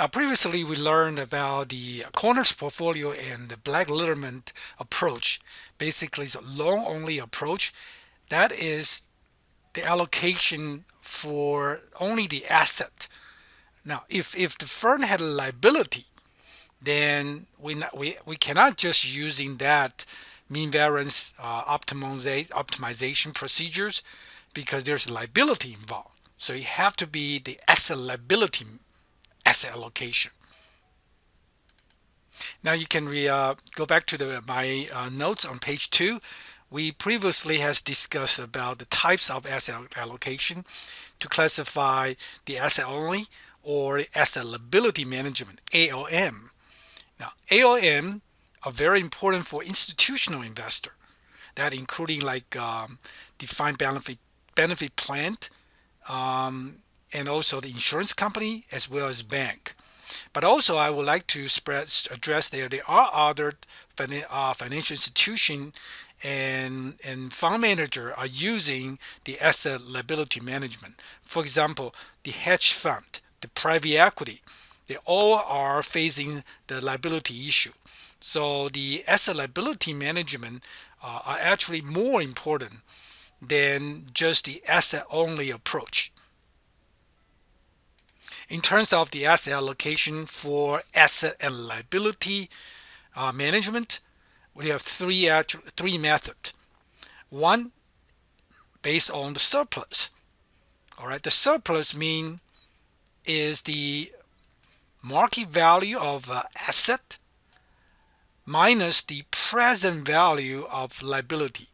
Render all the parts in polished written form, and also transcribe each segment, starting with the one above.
Now, previously we learned about the corners portfolio and the black letterman approach. Basically, it's a long only approach. That is the allocation for only the asset. Now, if the firm had a liability, then we cannot just using that mean variance optimization procedures because there's liability involved. So you have to be the asset liability asset allocation. Now you can go back to my notes on page 2. We previously has discussed about the types of asset allocation to classify the asset only or asset liability management, ALM. Now ALM are very important for institutional investor. That including like defined benefit plan, and also the insurance company as well as bank. But also, I would like to address there are other financial institution and fund manager are using the asset liability management. For example, the hedge fund, the private equity, they all are facing the liability issue. So the asset liability management are actually more important than just the asset only approach. In terms of the asset allocation for asset and liability management, we have three methods. One, based on the surplus. All right, the surplus mean is the market value of asset minus the present value of liability.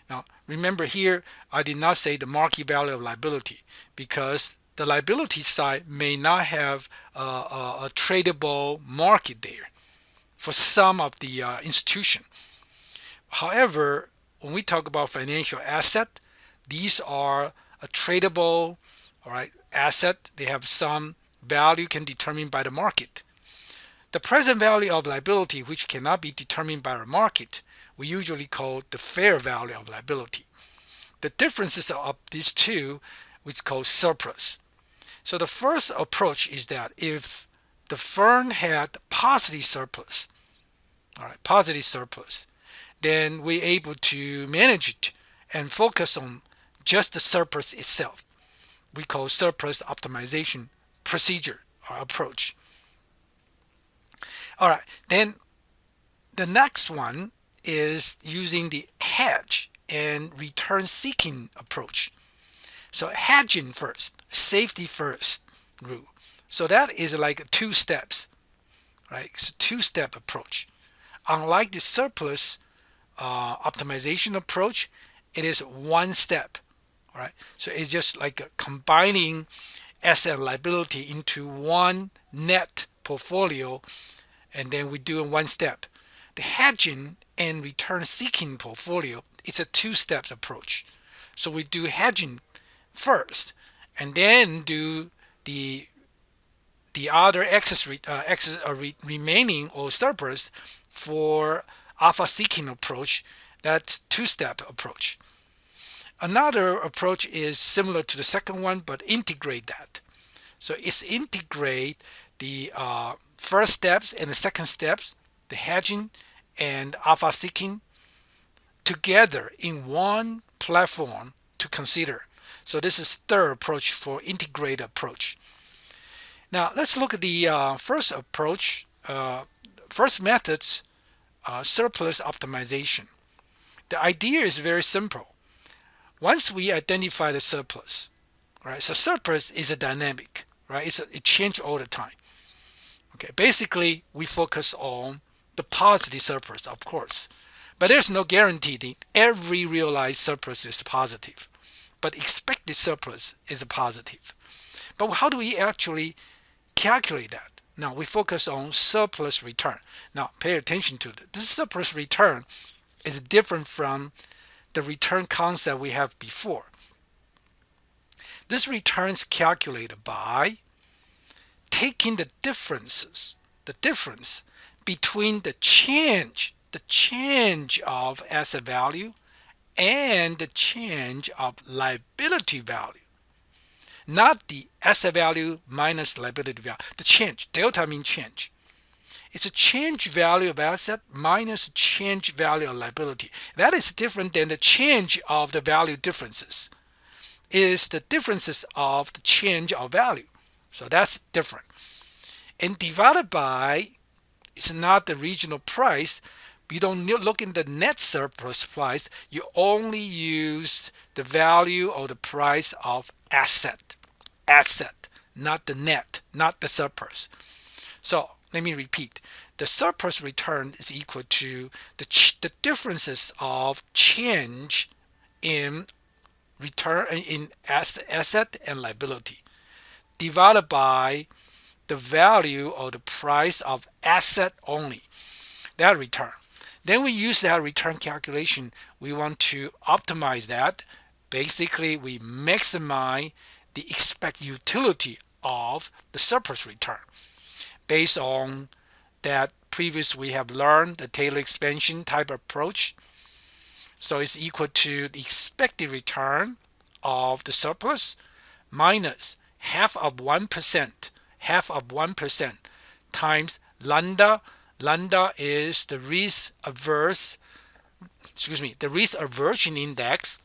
Now, remember here, I did not say the market value of liability because the liability side may not have a tradable market there for some of the institution. However, when we talk about financial asset, these are a tradable, all right, asset. They have some value can determined by the market. The present value of liability, which cannot be determined by the market, we usually call the fair value of liability. The differences of these two, which called surplus. So the first approach is that if the firm had positive surplus, all right, positive surplus, then we're able to manage it and focus on just the surplus itself. We call surplus optimization procedure or approach. All right, then the next one is using the hedge and return seeking approach. So hedging first, safety first rule. So that is like two steps, right? It's a two-step approach. Unlike the surplus optimization approach, it is one step, all right? So it's just like combining asset and liability into one net portfolio, and then we do in one step. The hedging and return seeking portfolio, it's a two-step approach. So we do hedging first, and then do the other remaining or surplus for alpha seeking approach. That's two-step approach. Another approach is similar to the second one, but integrate that. So it's integrate the first steps and the second steps, the hedging and alpha seeking together in one platform to consider. So this is third approach for integrated approach. Now let's look at the first approach, first methods, surplus optimization. The idea is very simple. Once we identify the surplus, right? So surplus is a dynamic, right? It changes all the time. Okay, basically we focus on the positive surplus, of course, but there's no guarantee that every realized surplus is positive. But expected surplus is a positive. But how do we actually calculate that? Now we focus on surplus return. Now pay attention to this. This surplus return is different from the return concept we have before. This return is calculated by taking the difference between the change of asset value and the change of liability value. not the asset value minus liability value. The change, delta means change. It's a change value of asset minus change value of liability. That is different than the change of the value differences. Is the differences of the change of value. So that's different. And divided by, it's not the regional price. You don't look in the net surplus price. You only use the value or the price of asset, not the net, not the surplus. So let me repeat. The surplus return is equal to the differences of change in return in asset and liability divided by the value or the price of asset only, that return. Then we use that return calculation. We want to optimize that. Basically, we maximize the expected utility of the surplus return based on that previous we have learned the Taylor expansion type approach. So it's equal to the expected return of the surplus minus half of 1% times lambda. Lambda is the risk aversion index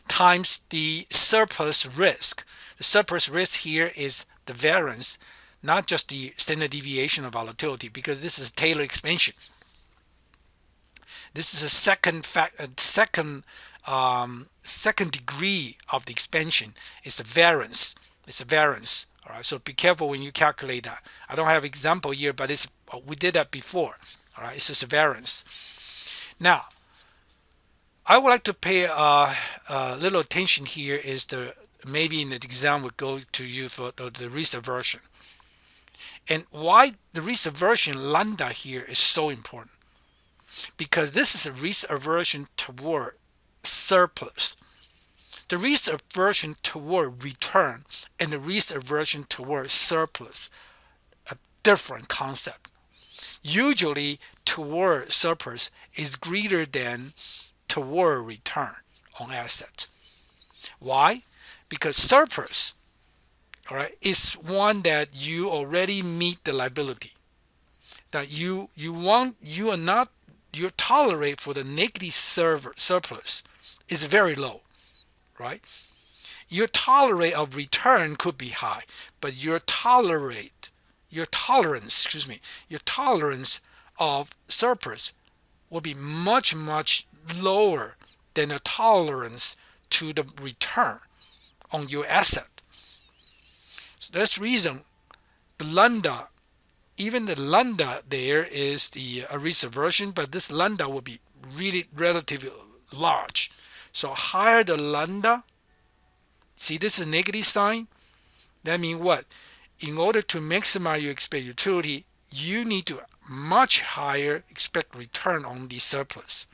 times the surplus risk. The surplus risk here is the variance, not just the standard deviation of volatility, because this is Taylor expansion. This is a second degree of the expansion. It's a variance. All right. So be careful when you calculate that. I don't have example here, but we did that before. All right. It's just a variance. Now, I would like to pay a little attention here. Is maybe in the exam would go to you for the risk aversion, and why the risk aversion lambda here is so important. Because this is a risk aversion toward surplus. The risk aversion toward return and the risk aversion toward surplus, a different concept. Usually toward surplus is greater than toward return on assets. Why? Because surplus, all right, is one that you already meet the liability. That you tolerate for the negative surplus is very low, right? Your tolerate of return could be high, but your tolerance of surplus will be much lower than a tolerance to the return on your asset. So that's the reason the lambda, even the lambda there is the risk aversion, but this lambda will be really relatively large. So higher the lambda, see this is a negative sign. That means what? In order to maximize your expected utility, you need to much higher expect return on the surplus.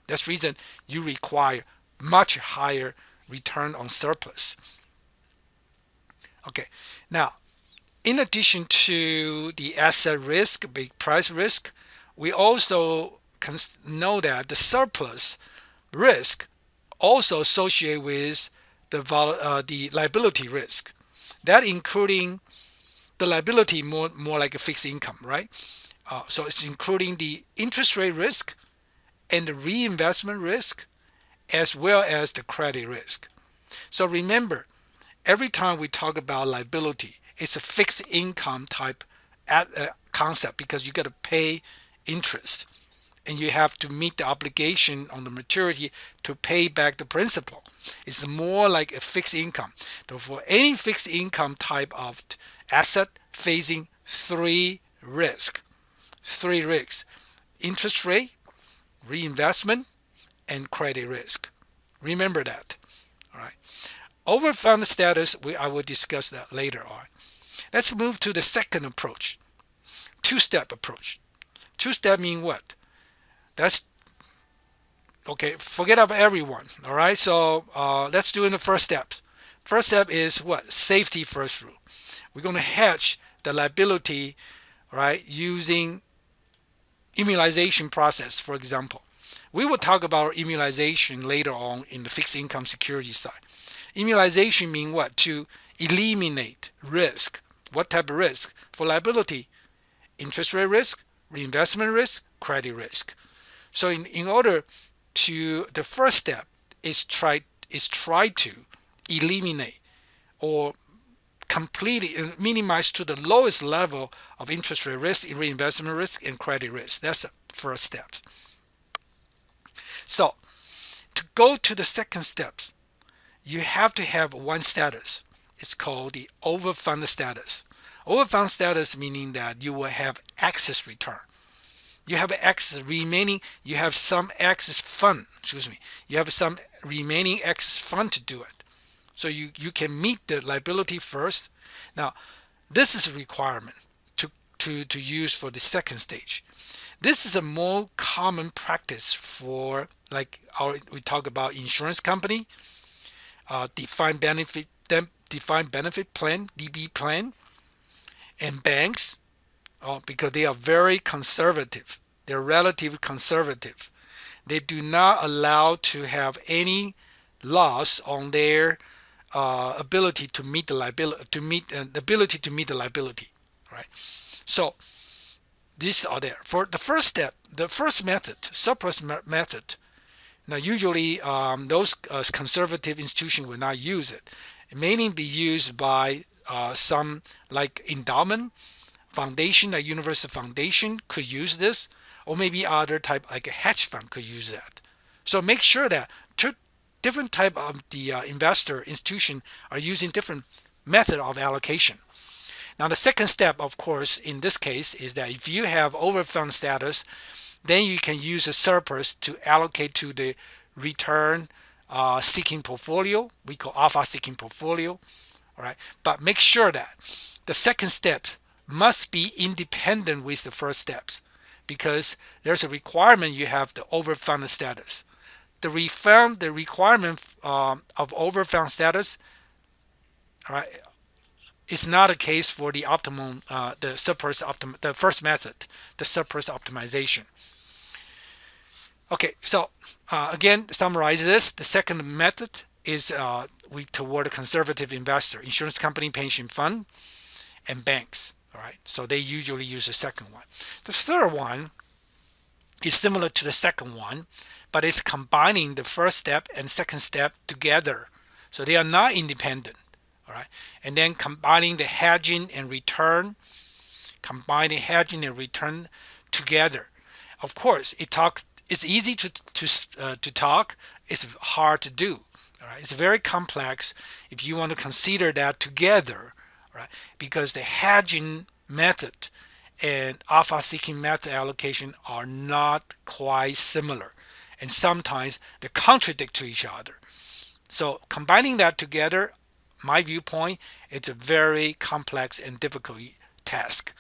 That's the reason you require much higher return on surplus. Okay, now in addition to the asset risk, big price risk, we also know that the surplus risk also associated with the liability risk. That including the liability more like a fixed income, right? So it's including the interest rate risk and the reinvestment risk as well as the credit risk. So remember, every time we talk about liability, it's a fixed income type concept because you got to pay interest and you have to meet the obligation on the maturity to pay back the principal. It's more like a fixed income. So for any fixed income type of asset facing three risks: interest rate, reinvestment, and credit risk. Remember that. All right. Overfund status, I will discuss that later on. Let's move to the second approach, two-step approach. Two-step mean what? That's okay. Forget about everyone. All right. So let's do in the first step. First step is what? Safety first rule. We're going to hedge the liability, right, using immunization process, for example. We will talk about immunization later on in the fixed income security side. Immunization means what? To eliminate risk. What type of risk? For liability, interest rate risk, reinvestment risk, credit risk. So in order to, the first step is try to eliminate or completely minimize to the lowest level of interest rate risk, reinvestment risk, and credit risk. That's the first step. So to go to the second steps, you have to have one status. It's called the overfund status. Overfund status meaning that you will have excess return. You have excess remaining. You have some excess fund. Excuse me. You have some remaining excess fund to do it. So you can meet the liability first. Now, this is a requirement to use for the second stage. This is a more common practice for, like we talk about insurance company, defined benefit plan (DB plan), and banks, because they are very conservative. They're relatively conservative. They do not allow to have any loss on their ability to meet the liability, the ability to meet the liability, right? So these are there. For the first step, the first method, surplus method. Now, usually those conservative institutions will not use it. It may be used by some like endowment foundation, a university foundation could use this, or maybe other type like a hedge fund could use that. So make sure that two different type of the investor institution are using different method of allocation. Now, the second step, of course, in this case is that if you have overfund status, then you can use a surplus to allocate to the return seeking portfolio. We call alpha seeking portfolio. All right, but make sure that the second step must be independent with the first steps, because there's a requirement you have the overfund status. The requirement of overfund status, all right, is not a case for the optimum, the first method, the surplus optimization. Okay, so again, summarize this. The second method is toward a conservative investor, insurance company, pension fund, and banks. All right, so they usually use the second one. The third one is similar to the second one, but it's combining the first step and second step together. So they are not independent. All right, and then combining the hedging and return, together. Of course, it's easy to talk. It's hard to do. All right, it's very complex if you want to consider that together, right? Because the hedging method and alpha seeking method allocation are not quite similar, and sometimes they contradict to each other. So combining that together, my viewpoint, it's a very complex and difficult task.